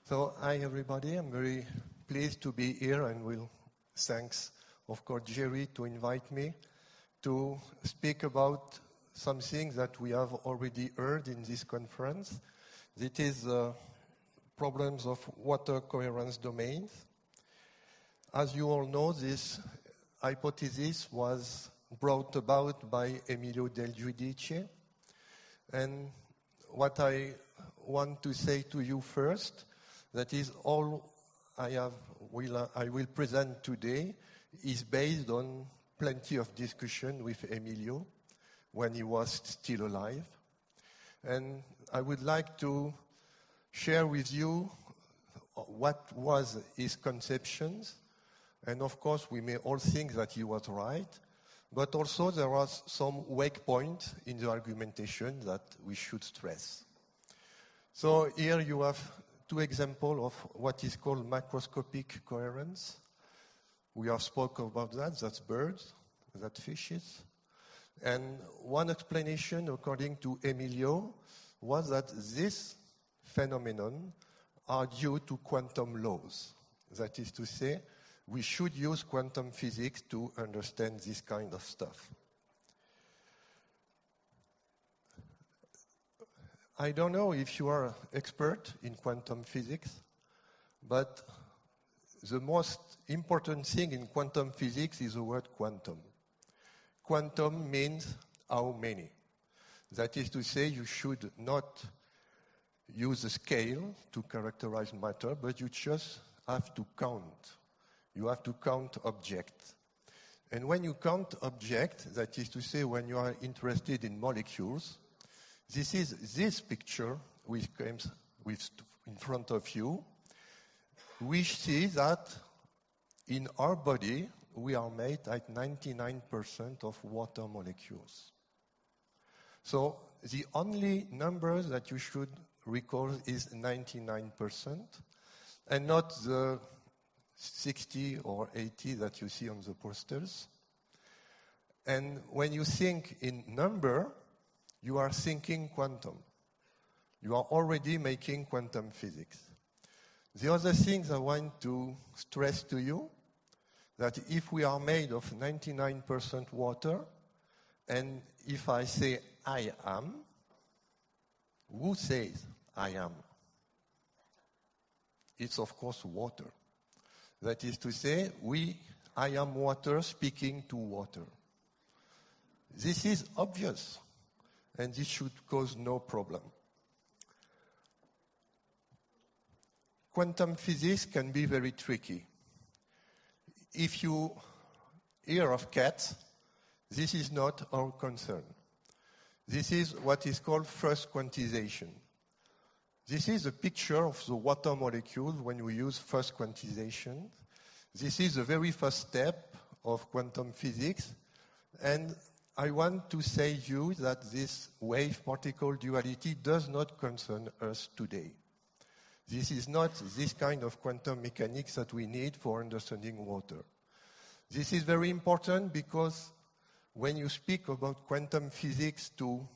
So, hi everybody, I'm very pleased to be here and will thanks, of course, Jerry to invite me to speak about something that we have already heard in this conference. It is problems of water coherence domains. As you all know, this hypothesis was brought about by Emilio Del Giudice. And what I want to say to you first, that is all I will present today is based on plenty of discussion with Emilio when he was still alive. And I would like to share with you what was his conceptions. And of course, we may all think that he was right, but also there was some weak points in the argumentation that we should stress. So here you have two examples of what is called microscopic coherence. We have spoken about that. That's birds, that's fishes. And one explanation, according to Emilio, was that this phenomenon are due to quantum laws. That is to say, we should use quantum physics to understand this kind of stuff. I don't know if you are an expert in quantum physics, but the most important thing in quantum physics is the word quantum. Quantum means how many. That is to say, you should not use a scale to characterize matter, but you just have to count. You have to count objects. And when you count objects, that is to say, when you are interested in molecules, this is this picture which comes in front of you. We see that in our body, we are made at 99% of water molecules. So the only number that you should recall is 99%, and not the 60 or 80 that you see on the posters. And when you think in number, you are thinking quantum. You are already making quantum physics. The other things I want to stress to you, that if we are made of 99% water, and if I say I am, who says I am? It's of course water. That is to say, I am water speaking to water. This is obvious, and this should cause no problem. Quantum physics can be very tricky. If you hear of cats, this is not our concern. This is what is called first quantization. This is a picture of the water molecule when we use first quantization. This is the very first step of quantum physics. And I want to say to you that this wave-particle duality does not concern us today. This is not this kind of quantum mechanics that we need for understanding water. This is very important because when you speak about quantum physics to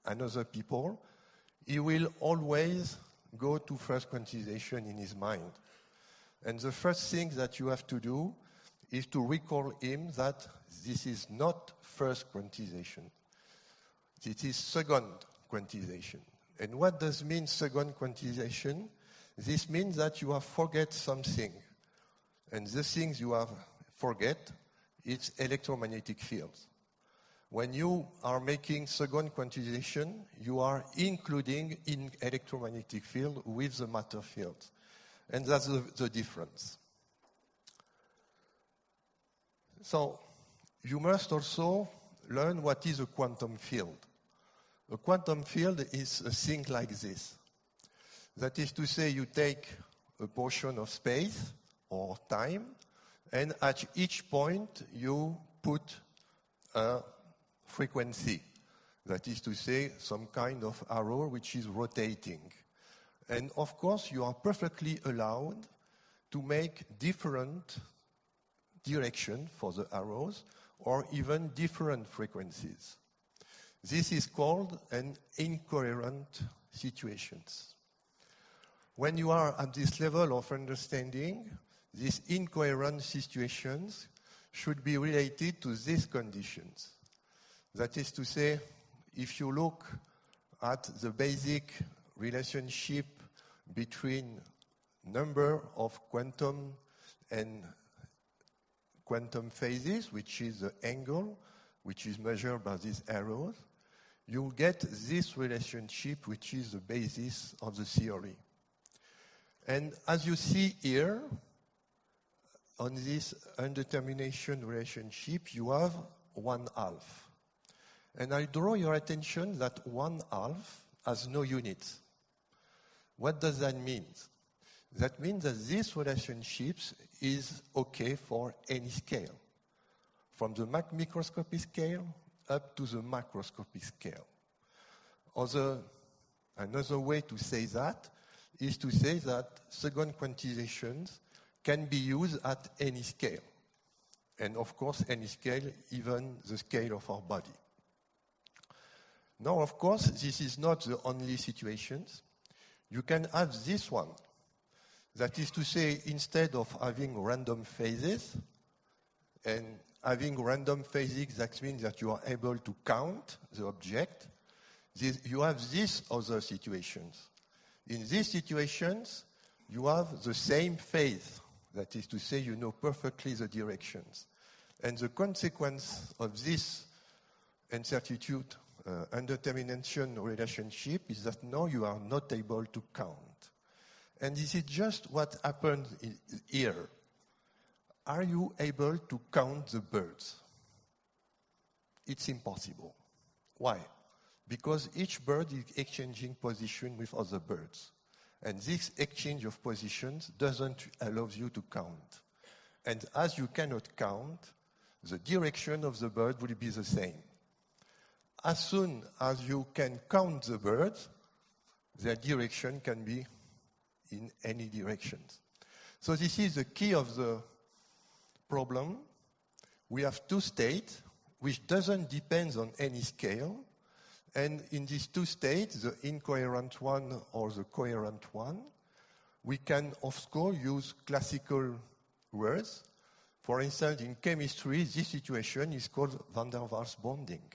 another people, he will always go to first quantization in his mind. And the first thing that you have to do is to recall him that this is not first quantization. It is second quantization. And what does mean second quantization? This means that you have forget something. And the things you have forget, it's electromagnetic fields. When you are making second quantization, you are including in electromagnetic field with the matter field. And that's the difference. So, you must also learn what is a quantum field. A quantum field is a thing like this. That is to say, you take a portion of space or time, and at each point you put a frequency. That is to say, some kind of arrow which is rotating. And of course, you are perfectly allowed to make different direction for the arrows or even different frequencies. This is called an incoherent situations. When you are at this level of understanding, these incoherent situations should be related to these conditions. That is to say, if you look at the basic relationship between number of quantum and quantum phases, which is the angle, which is measured by these arrows, you get this relationship, which is the basis of the theory. And as you see here, on this undetermination relationship, you have 1/2. And I draw your attention that 1/2 has no units. What does that mean? That means that this relationship is okay for any scale, from the microscopic scale up to the macroscopic scale. Another way to say that is to say that second quantizations can be used at any scale. And of course, any scale, even the scale of our body. Now, of course, this is not the only situations. You can have this one. That is to say, instead of having random phases, and having random phases, that means that you are able to count the object, you have these other situations. In these situations, you have the same phase. That is to say, you know perfectly the directions. And the consequence of this uncertitude, undetermination relationship is that now you are not able to count. And this is just what happened here. Are you able to count the birds? It's impossible. Why? Because each bird is exchanging position with other birds. And this exchange of positions doesn't allow you to count. And as you cannot count, the direction of the bird will be the same. As soon as you can count the birds, their direction can be in any directions. So this is the key of the problem. We have two states, which doesn't depend on any scale. And in these two states, the incoherent one or the coherent one, we can, of course, use classical words. For instance, in chemistry, this situation is called van der Waals bonding.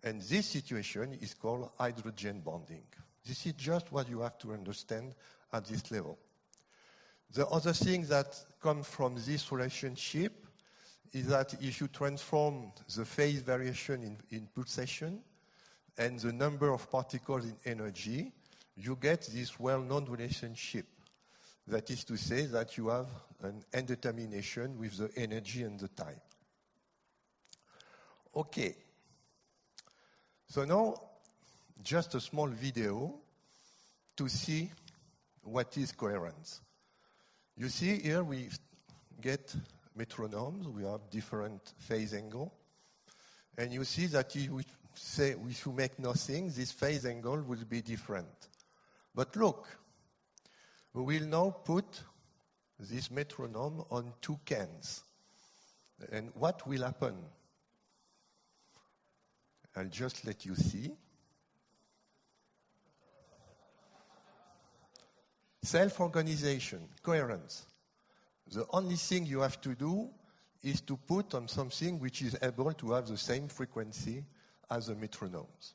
And this situation is called hydrogen bonding. This is just what you have to understand at this level. The other thing that comes from this relationship is that if you transform the phase variation in pulsation and the number of particles in energy, you get this well-known relationship. That is to say that you have an indetermination with the energy and the time. Okay. So now, just a small video to see what is coherence. You see here we get metronomes, we have different phase angle, and you see that if you make nothing, this phase angle will be different. But look, we will now put this metronome on two cans. And what will happen? I'll just let you see. Self-organization, coherence. The only thing you have to do is to put on something which is able to have the same frequency as the metronomes.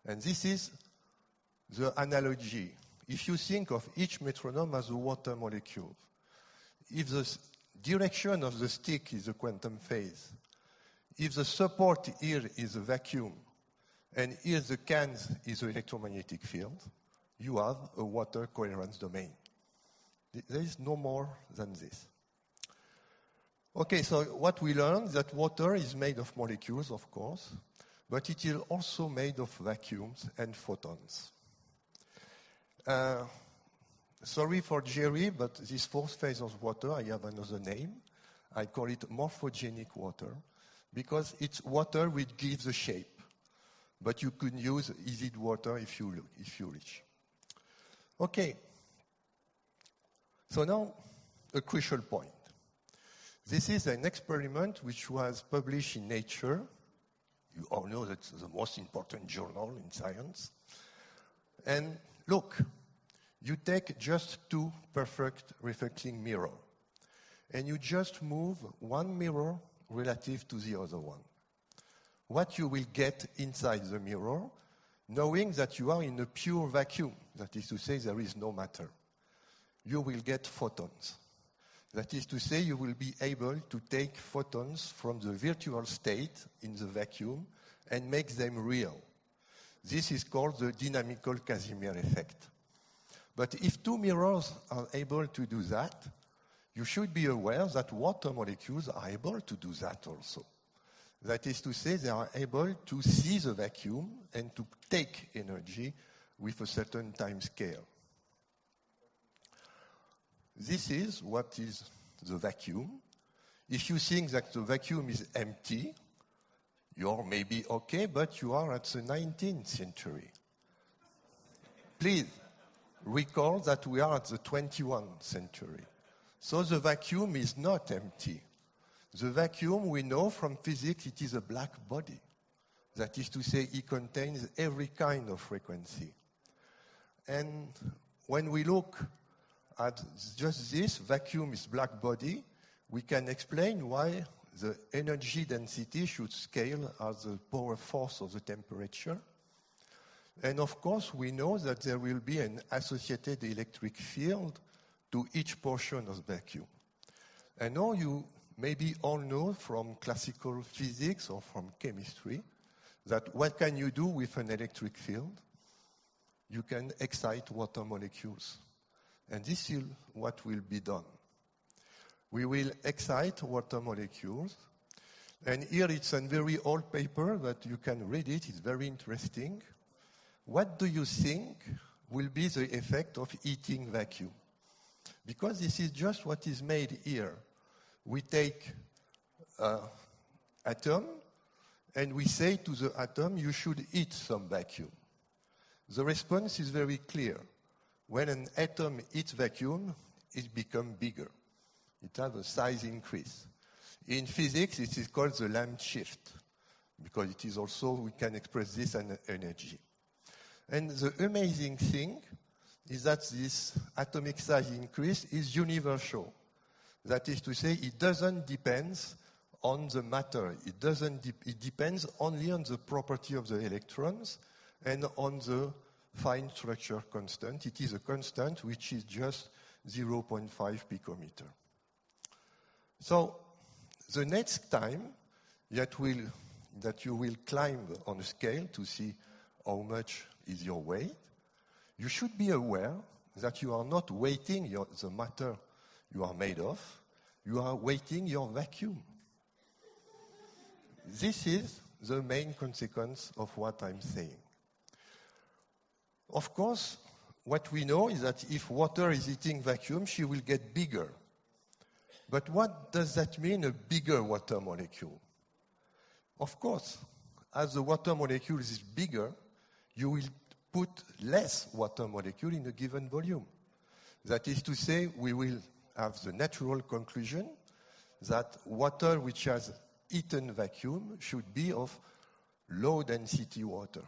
And this is the analogy. If you think of each metronome as a water molecule, if the direction of the stick is a quantum phase, if the support here is a vacuum, and here the cans is an electromagnetic field, you have a water coherence domain. There is no more than this. Okay, so what we learned is that water is made of molecules, of course, but it is also made of vacuums and photons. Sorry for Jerry, but this fourth phase of water, I have another name. I call it morphogenic water, because it's water which gives the shape. But you could use acid water if you wish. Okay. So now, a crucial point. This is an experiment which was published in Nature. You all know that's the most important journal in science. And look, You take just two perfect reflecting mirrors, and you just move one mirror relative to the other one. What you will get inside the mirror, knowing that you are in a pure vacuum, that is to say there is no matter, you will get photons. That is to say you will be able to take photons from the virtual state in the vacuum and make them real. This is called the dynamical Casimir effect. But if two mirrors are able to do that, you should be aware that water molecules are able to do that also. That is to say, they are able to see the vacuum and to take energy with a certain time scale. This is what is the vacuum. If you think that the vacuum is empty, you're maybe okay, but you are at the 19th century. Please recall that we are at the 21st century. So the vacuum is not empty. The vacuum, we know from physics, it is a black body. That is to say, it contains every kind of frequency. And when we look at just this, vacuum is black body, we can explain why the energy density should scale as the power force of the temperature. And of course, we know that there will be an associated electric field to each portion of the vacuum. And now you maybe all know from classical physics or from chemistry that what can you do with an electric field? You can excite water molecules. And this is what will be done. We will excite water molecules. And here it's a very old paper that you can read it. It's very interesting. What do you think will be the effect of heating vacuum? Because this is just what is made here. We take an atom and we say to the atom, you should heat some vacuum. The response is very clear. When an atom heats vacuum, it becomes bigger. It has a size increase. In physics, it is called the Lamb shift, because it is also, we can express this as energy. And the amazing thing is that this atomic size increase is universal. That is to say, it doesn't depend on the matter. It depends only on the property of the electrons and on the fine structure constant. It is a constant which is just 0.5 picometer. So the next time that you will climb on a scale to see how much is your weight, you should be aware that you are not weighting the matter you are made of, you are weighting your vacuum. This is the main consequence of what I'm saying. Of course, what we know is that if water is heating vacuum, she will get bigger. But what does that mean, a bigger water molecule? Of course, as the water molecule is bigger, you will put less water molecule in a given volume. That is to say, we will have the natural conclusion that water which has eaten vacuum should be of low density water.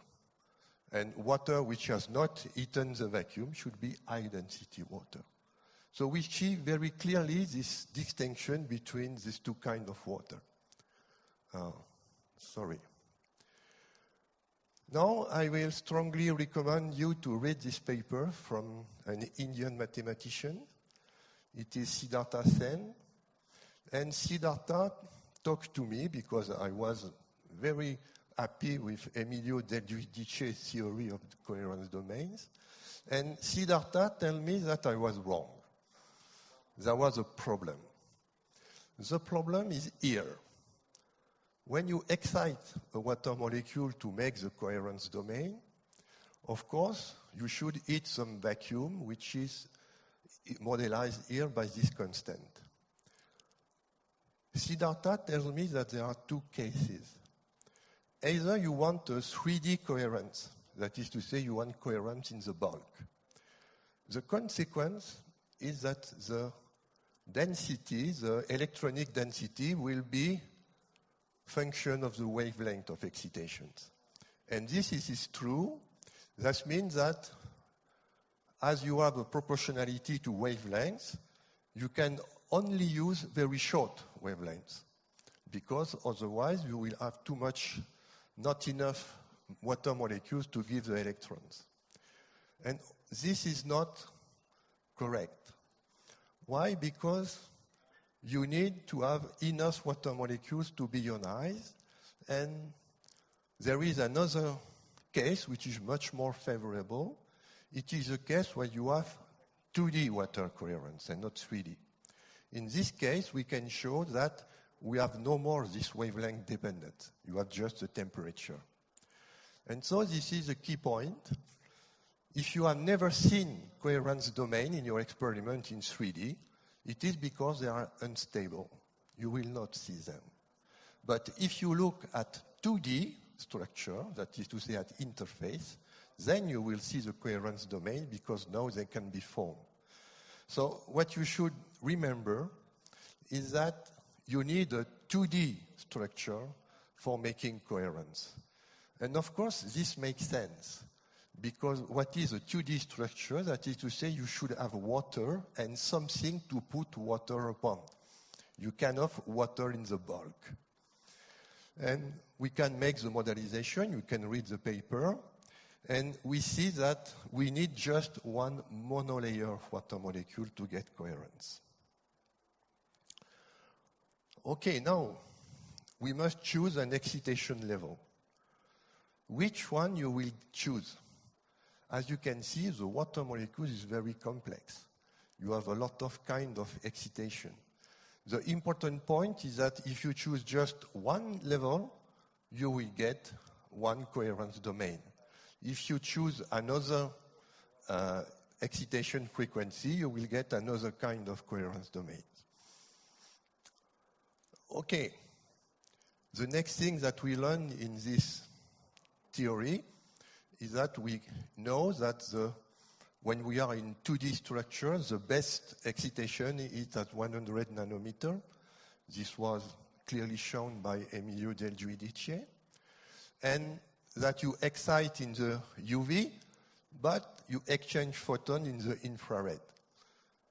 And water which has not eaten the vacuum should be high density water. So we see very clearly this distinction between these two kinds of water. Now I will strongly recommend you to read this paper from an Indian mathematician. It is Siddhartha Sen. And Siddhartha talked to me because I was very happy with Emilio Del Giudice's theory of the coherence domains. And Siddhartha told me that I was wrong. There was a problem. The problem is here. When you excite a water molecule to make the coherence domain, of course, you should heat some vacuum, which is modelized here by this constant. Siddhartha tells me that there are two cases. Either you want a 3D coherence, that is to say you want coherence in the bulk. The consequence is that the density, the electronic density, will be function of the wavelength of excitations. And this is true. That means that as you have a proportionality to wavelengths, you can only use very short wavelengths, because otherwise you will have too much, not enough water molecules to give the electrons. And this is not correct. Why? Because you need to have enough water molecules to be ionized, and there is another case which is much more favorable. It is a case where you have 2D water coherence and not 3D. In this case, we can show that we have no more this wavelength dependent. You have just the temperature. And so this is a key point. If you have never seen coherence domain in your experiment in 3D, it is because they are unstable. You will not see them. But if you look at 2D structure, that is to say at interface, then you will see the coherence domain because now they can be formed. So what you should remember is that you need a 2D structure for making coherence. And of course, this makes sense, because what is a 2D structure? That is to say, you should have water and something to put water upon. You can have water in the bulk. And we can make the modelization, you can read the paper, and we see that we need just one monolayer of water molecule to get coherence. Okay, now we must choose an excitation level. Which one you will choose? As you can see, the water molecule is very complex. You have a lot of kind of excitation. The important point is that if you choose just one level, you will get one coherence domain. If you choose another excitation frequency, you will get another kind of coherence domain. Okay, the next thing that we learn in this theory is that we know that when we are in 2D structure, the best excitation is at 100 nanometer. This was clearly shown by Emilio Del Giudice. And that you excite in the UV, but you exchange photon in the infrared.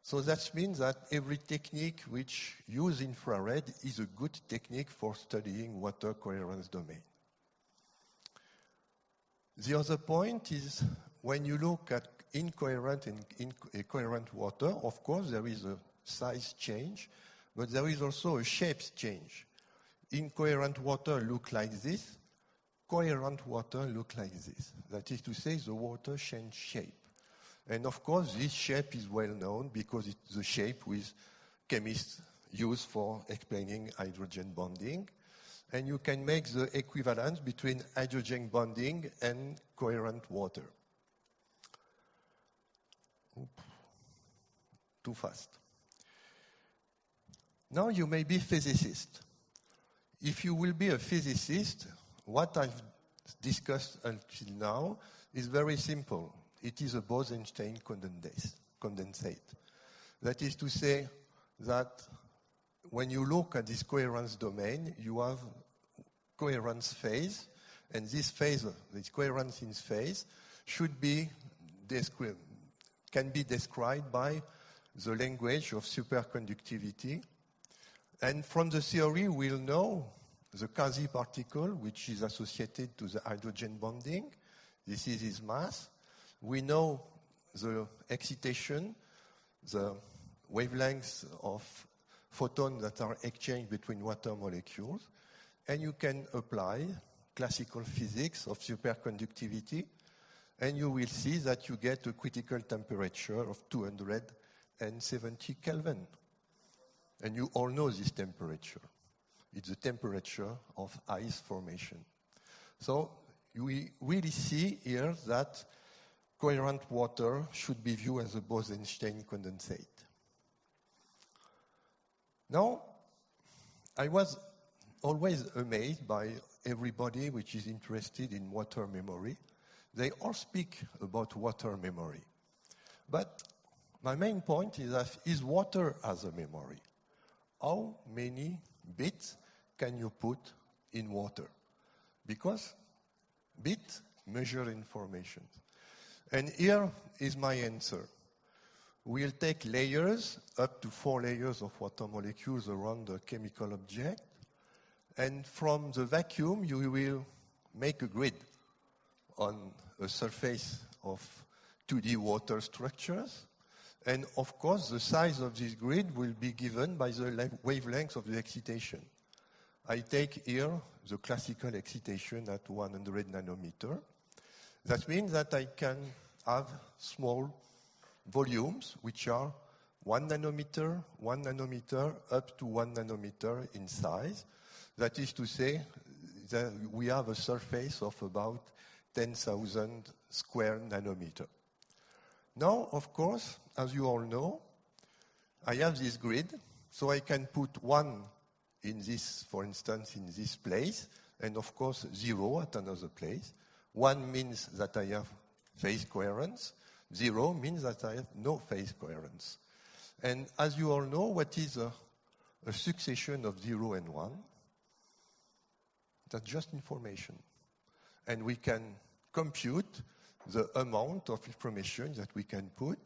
So that means that every technique which uses infrared is a good technique for studying water coherence domain. The other point is when you look at incoherent and coherent water, of course there is a size change, but there is also a shape change. Incoherent water look like this, coherent water look like this. That is to say, the water change shape. And of course, this shape is well known because it's the shape which chemists use for explaining hydrogen bonding. And you can make the equivalence between hydrogen bonding and coherent water. Too fast. Now you may be a physicist. If you will be a physicist, what I've discussed until now is very simple. It is a Bose-Einstein condensate. That is to say that when you look at this coherence domain, you have coherence phase, and this phase, this coherence in phase, can be described by the language of superconductivity. And from the theory, we'll know the quasi-particle, which is associated to the hydrogen bonding. This is its mass. We know the excitation, the wavelengths of photons that are exchanged between water molecules. And you can apply classical physics of superconductivity, and you will see that you get a critical temperature of 270 Kelvin. And you all know this temperature. It's the temperature of ice formation. So we really see here that coherent water should be viewed as a Bose-Einstein condensate. Now, I was always amazed by everybody which is interested in water memory. They all speak about water memory. But my main point is that is water as a memory? How many bits can you put in water? Because bits measure information. And here is my answer. We'll take layers, up to 4 layers of water molecules around a chemical object, and from the vacuum you will make a grid on a surface of 2D water structures. And of course, the size of this grid will be given by the wavelength of the excitation. I take here the classical excitation at 100 nanometer. That means that I can have small volumes, which are 1 nanometer, up to 1 nanometer in size. That is to say that we have a surface of about 10,000 square nanometer. Now, of course, as you all know, I have this grid, so I can put 1 in this, for instance, in this place, and of course 0 at another place. 1 means that I have phase coherence. 0 means that I have no phase coherence. And as you all know, what is a succession of 0 and 1? That's just information. And we can compute the amount of information that we can put.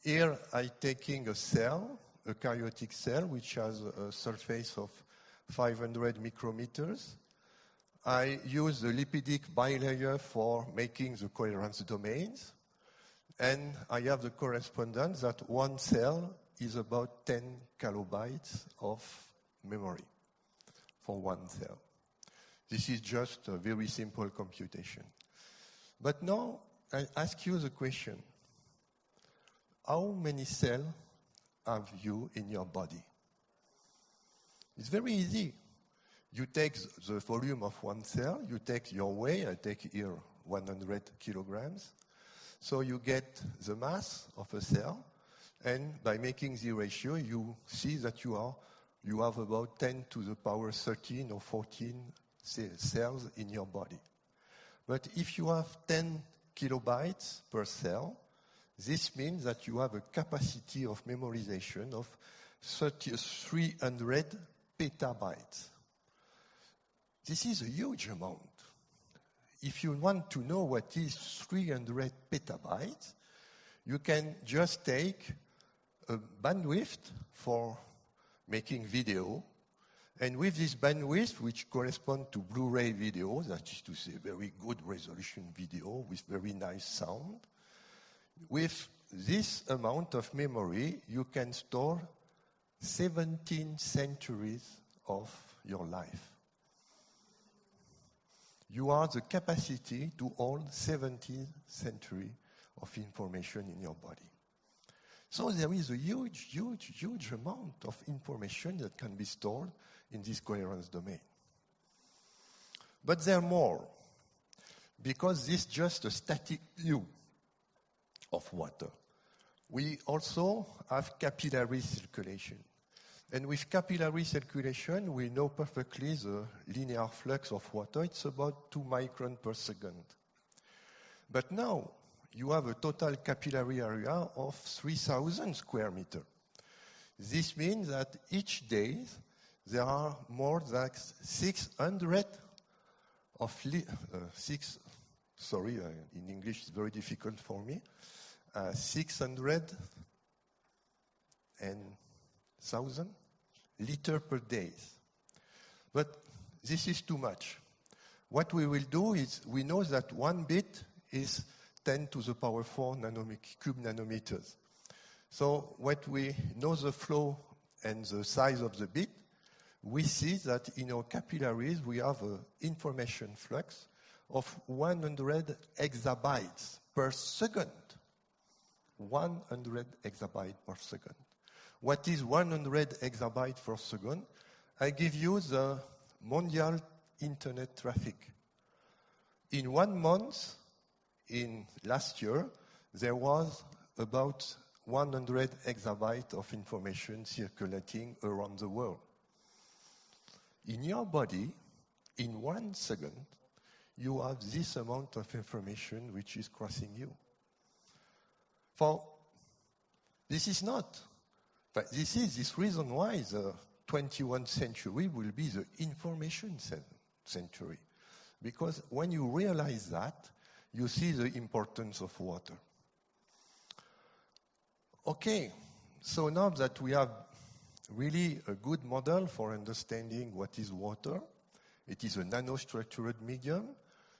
Here I'm taking a cell, a karyotic cell, which has a surface of 500 micrometers. I use the lipidic bilayer for making the coherence domains. And I have the correspondence that 1 cell is about 10 kilobytes of memory for 1 cell. This is just a very simple computation. But now I ask you the question, how many cells have you in your body? It's very easy. You take the volume of 1 cell, you take your weight, I take here 100 kilograms. So you get the mass of a cell, and by making the ratio, you see that you have about 10 to the power 13 or 14 cells in your body. But if you have 10 kilobytes per cell, this means that you have a capacity of memorization of 300 petabytes. This is a huge amount. If you want to know what is 300 petabytes, you can just take a bandwidth for making video, and with this bandwidth, which corresponds to Blu-ray video, that is to say very good resolution video with very nice sound, with this amount of memory, you can store 17 centuries of your life. You have the capacity to hold 17th century of information in your body. So there is a huge amount of information that can be stored in this coherence domain. But there are more, because this is just a static view of water. We also have capillary circulation. And with capillary circulation, we know perfectly the linear flux of water. It's about 2 microns per second. But now, you have a total capillary area of 3,000 square meters. This means that each day, there are more than 600 of in English it's very difficult for me, 600,000 liters per day. But this is too much. What we will do is, we know that 1 bit is 10 to the power 4 cube nanometers. So what we know the flow and the size of the bit, we see that in our capillaries we have an information flux of 100 exabytes per second. 100 exabytes per second. What is 100 exabytes per second? I give you the mondial internet traffic. In 1 month, in last year, there was about 100 exabytes of information circulating around the world. In your body, in 1 second, you have this amount of information which is crossing you. This is this reason why the 21st century will be the information century. Because when you realize that, you see the importance of water. Okay, so now that we have really a good model for understanding what is water, it is a nanostructured medium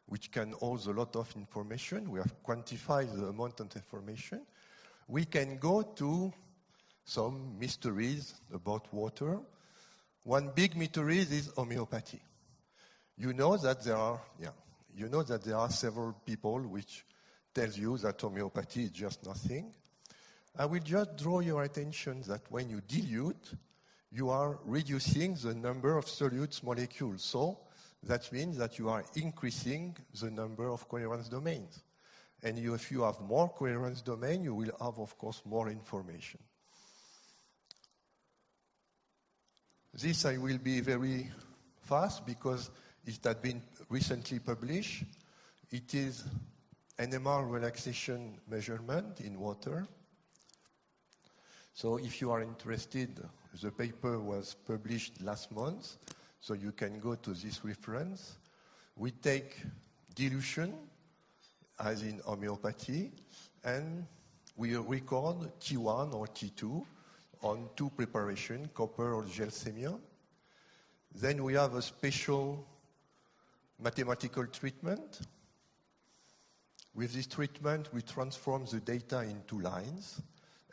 which can hold a lot of information. We have quantified the amount of information. We can go to some mysteries about water. One big mystery is homeopathy. You know that there are several people which tell you that homeopathy is just nothing. I will just draw your attention that when you dilute, you are reducing the number of solute molecules. So that means that you are increasing the number of coherence domains. And if you have more coherence domain, you will have, of course, more information. This I will be very fast because it had been recently published. It is NMR relaxation measurement in water. So if you are interested, the paper was published last month, so you can go to this reference. We take dilution, as in homeopathy, and we record T1 or T2 on two preparations, copper or gel semion. Then we have a special mathematical treatment. With this treatment, we transform the data into lines.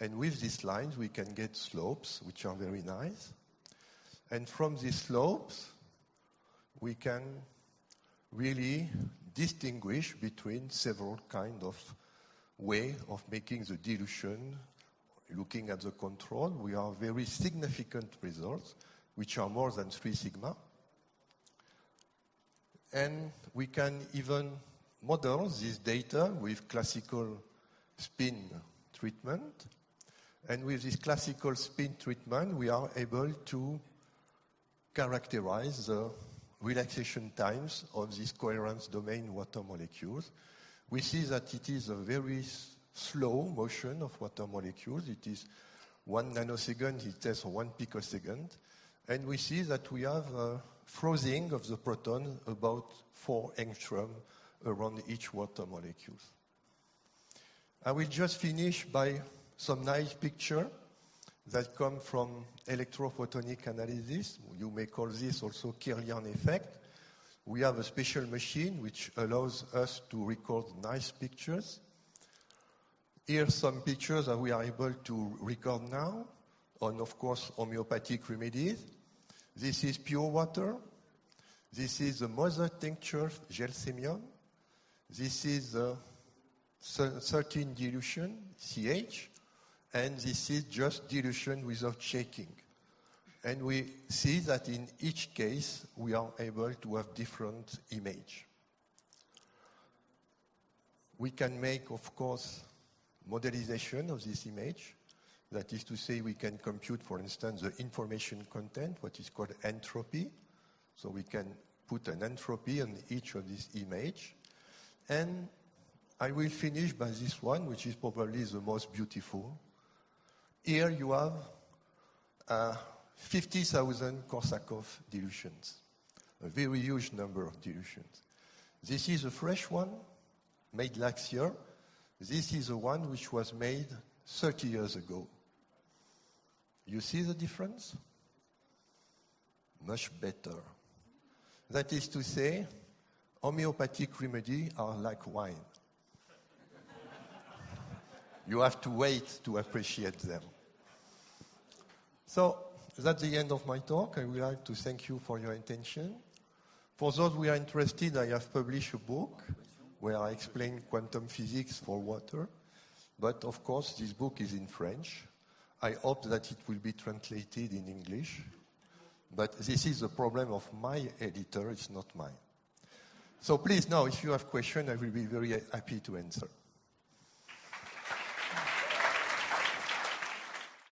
And with these lines, we can get slopes, which are very nice. And from these slopes, we can really distinguish between several kinds of way of making the dilution. Looking at the control, we have very significant results, which are more than 3 sigma. And we can even model this data with classical spin treatment. And with this classical spin treatment, we are able to characterize the relaxation times of these coherence domain water molecules. We see that it is a very slow motion of water molecules. It is 1 nanosecond, it has 1 picosecond. And we see that we have a freezing of the proton about 4 angstrom around each water molecule. I will just finish by some nice picture that come from electrophotonic analysis. You may call this also Kirlian effect. We have a special machine which allows us to record nice pictures. Here are some pictures that we are able to record now on, of course, homeopathic remedies. This is pure water. This is the mother tincture gel semion. This is 13 dilution, CH. And this is just dilution without shaking. And we see that in each case, we are able to have different image. We can make, of course, modelization of this image. That is to say, we can compute, for instance, the information content, what is called entropy. So we can put an entropy on each of these image. And I will finish by this one, which is probably the most beautiful. Here you have 50,000 Korsakoff dilutions, a very huge number of dilutions. This is a fresh one, made last year. This is the one which was made 30 years ago. You see the difference? Much better. That is to say, homeopathic remedies are like wine. You have to wait to appreciate them. So that's the end of my talk. I would like to thank you for your attention. For those who are interested, I have published a book where I explain quantum physics for water. But of course, this book is in French. I hope that it will be translated in English. But this is the problem of my editor, it's not mine. So please, now, if you have questions, I will be very happy to answer.